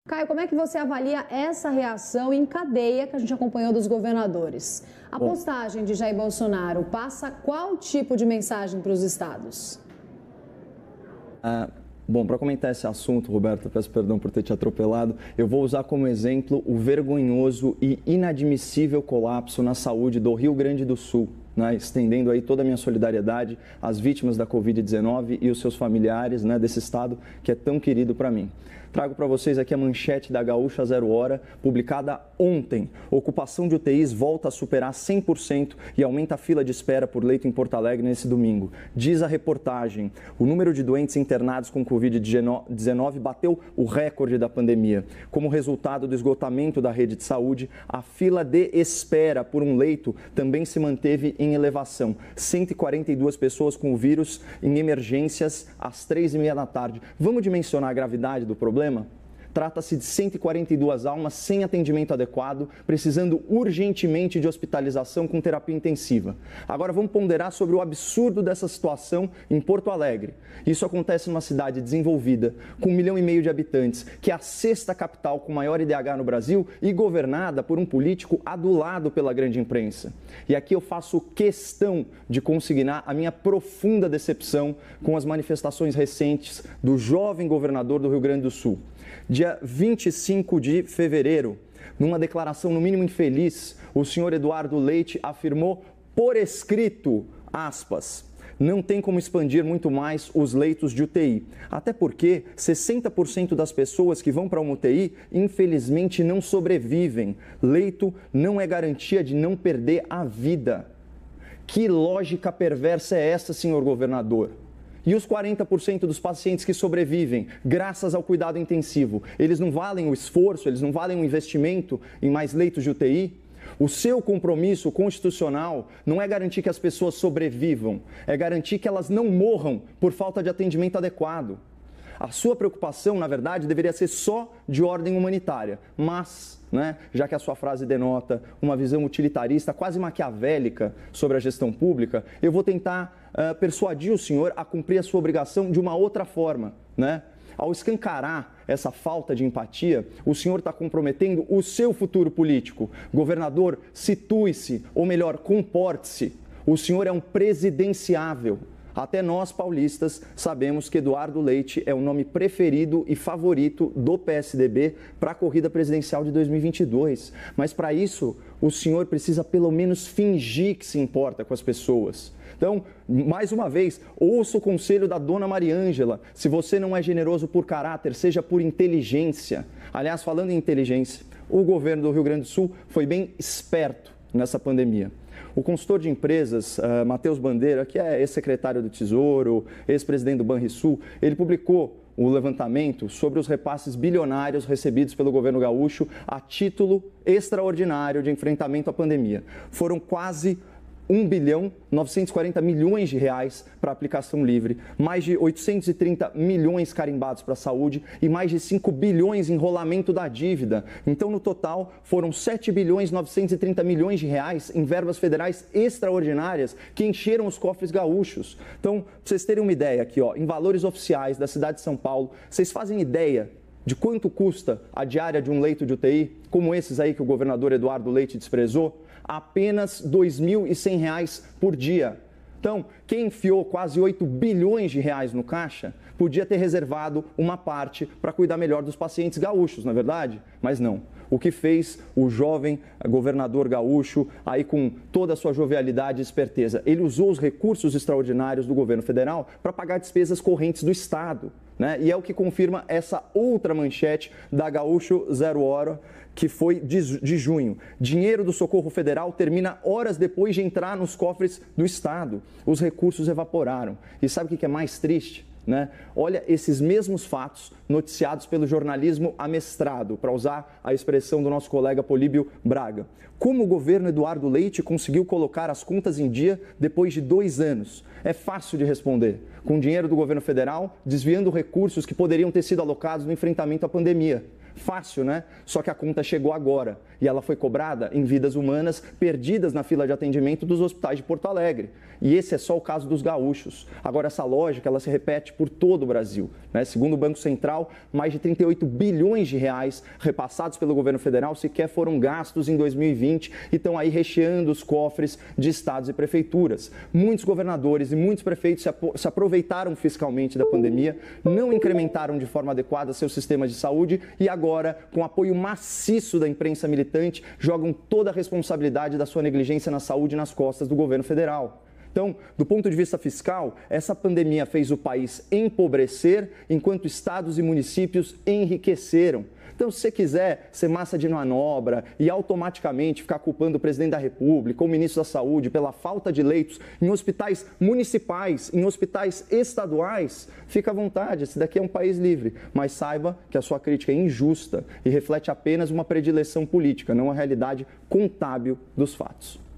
Caio, como é que você avalia essa reação em cadeia que a gente acompanhou dos governadores? A postagem de Jair Bolsonaro passa qual tipo de mensagem para os estados? Bom, para comentar esse assunto, Roberto, peço perdão por ter te atropelado, eu vou usar como exemplo o vergonhoso e inadmissível colapso na saúde do Rio Grande do Sul, né? Estendendo aí toda a minha solidariedade às vítimas da Covid-19 e os seus familiares, né, desse estado que é tão querido para mim. Trago para vocês aqui a manchete da Gaúcha Zero Hora, publicada ontem. Ocupação de UTIs volta a superar 100% e aumenta a fila de espera por leito em Porto Alegre nesse domingo. Diz a reportagem, o número de doentes internados com Covid-19 bateu o recorde da pandemia. Como resultado do esgotamento da rede de saúde, a fila de espera por um leito também se manteve em elevação. 142 pessoas com o vírus em emergências às 3h30 da tarde. Vamos dimensionar a gravidade do problema? Trata-se de 142 almas sem atendimento adequado, precisando urgentemente de hospitalização com terapia intensiva. Agora vamos ponderar sobre o absurdo dessa situação em Porto Alegre. Isso acontece numa cidade desenvolvida, com 1,5 milhão de habitantes, que é a sexta capital com maior IDH no Brasil e governada por um político adulado pela grande imprensa. E aqui eu faço questão de consignar a minha profunda decepção com as manifestações recentes do jovem governador do Rio Grande do Sul. Dia 25 de fevereiro, numa declaração no mínimo infeliz, o senhor Eduardo Leite afirmou por escrito, aspas, não tem como expandir muito mais os leitos de UTI. Até porque 60% das pessoas que vão para uma UTI, infelizmente, não sobrevivem. Leito não é garantia de não perder a vida. Que lógica perversa é essa, senhor governador? E os 40% dos pacientes que sobrevivem, graças ao cuidado intensivo, eles não valem o esforço, eles não valem o investimento em mais leitos de UTI? O seu compromisso constitucional não é garantir que as pessoas sobrevivam, é garantir que elas não morram por falta de atendimento adequado. A sua preocupação, na verdade, deveria ser só de ordem humanitária, mas, já que a sua frase denota uma visão utilitarista, quase maquiavélica sobre a gestão pública, eu vou tentar persuadir o senhor a cumprir a sua obrigação de uma outra forma, Ao escancarar essa falta de empatia, o senhor está comprometendo o seu futuro político. Governador, situe-se, ou melhor, comporte-se. O senhor é um presidenciável. Até nós, paulistas, sabemos que Eduardo Leite é o nome preferido e favorito do PSDB para a corrida presidencial de 2022. Mas, para isso, o senhor precisa pelo menos fingir que se importa com as pessoas. Então, mais uma vez, ouça o conselho da dona Mariângela. Se você não é generoso por caráter, seja por inteligência. Aliás, falando em inteligência, o governo do Rio Grande do Sul foi bem esperto nessa pandemia. O consultor de empresas, Matheus Bandeira, que é ex-secretário do Tesouro, ex-presidente do Banrisul, ele publicou o levantamento sobre os repasses bilionários recebidos pelo governo gaúcho a título extraordinário de enfrentamento à pandemia. Foram quase 1,940 bilhão de reais para aplicação livre, mais de 830 milhões carimbados para a saúde e mais de 5 bilhões em enrolamento da dívida. Então, no total, foram 7,930 bilhões de reais em verbas federais extraordinárias que encheram os cofres gaúchos. Então, para vocês terem uma ideia aqui, em valores oficiais da cidade de São Paulo, vocês fazem ideia de quanto custa a diária de um leito de UTI, como esses aí que o governador Eduardo Leite desprezou? Apenas R$ 2.100 por dia. Então, quem enfiou quase 8 bilhões de reais no caixa, podia ter reservado uma parte para cuidar melhor dos pacientes gaúchos, não é verdade? Mas não. O que fez o jovem governador gaúcho, aí com toda a sua jovialidade e esperteza? Ele usou os recursos extraordinários do governo federal para pagar despesas correntes do Estado. E é o que confirma essa outra manchete da Gaúcho Zero Hora, que foi de junho. Dinheiro do Socorro Federal termina horas depois de entrar nos cofres do Estado. Os recursos evaporaram. E sabe o que é mais triste? Olha esses mesmos fatos noticiados pelo jornalismo amestrado, para usar a expressão do nosso colega Políbio Braga. Como o governo Eduardo Leite conseguiu colocar as contas em dia depois de 2 anos? É fácil de responder. Com dinheiro do governo federal, desviando recursos que poderiam ter sido alocados no enfrentamento à pandemia. Fácil, né? Só que a conta chegou agora e ela foi cobrada em vidas humanas perdidas na fila de atendimento dos hospitais de Porto Alegre. E esse é só o caso dos gaúchos. Agora, essa lógica ela se repete por todo o Brasil, né? Segundo o Banco Central, mais de 38 bilhões de reais repassados pelo governo federal sequer foram gastos em 2020 e estão aí recheando os cofres de estados e prefeituras. Muitos governadores e muitos prefeitos se aproveitaram fiscalmente da pandemia, não incrementaram de forma adequada seus sistemas de saúde e agora, com apoio maciço da imprensa militante, jogam toda a responsabilidade da sua negligência na saúde nas costas do governo federal. Então, do ponto de vista fiscal, essa pandemia fez o país empobrecer, enquanto estados e municípios enriqueceram. Então, se você quiser ser massa de manobra e automaticamente ficar culpando o presidente da República ou o ministro da Saúde pela falta de leitos em hospitais municipais, em hospitais estaduais, fica à vontade, esse daqui é um país livre. Mas saiba que a sua crítica é injusta e reflete apenas uma predileção política, não a realidade contábil dos fatos.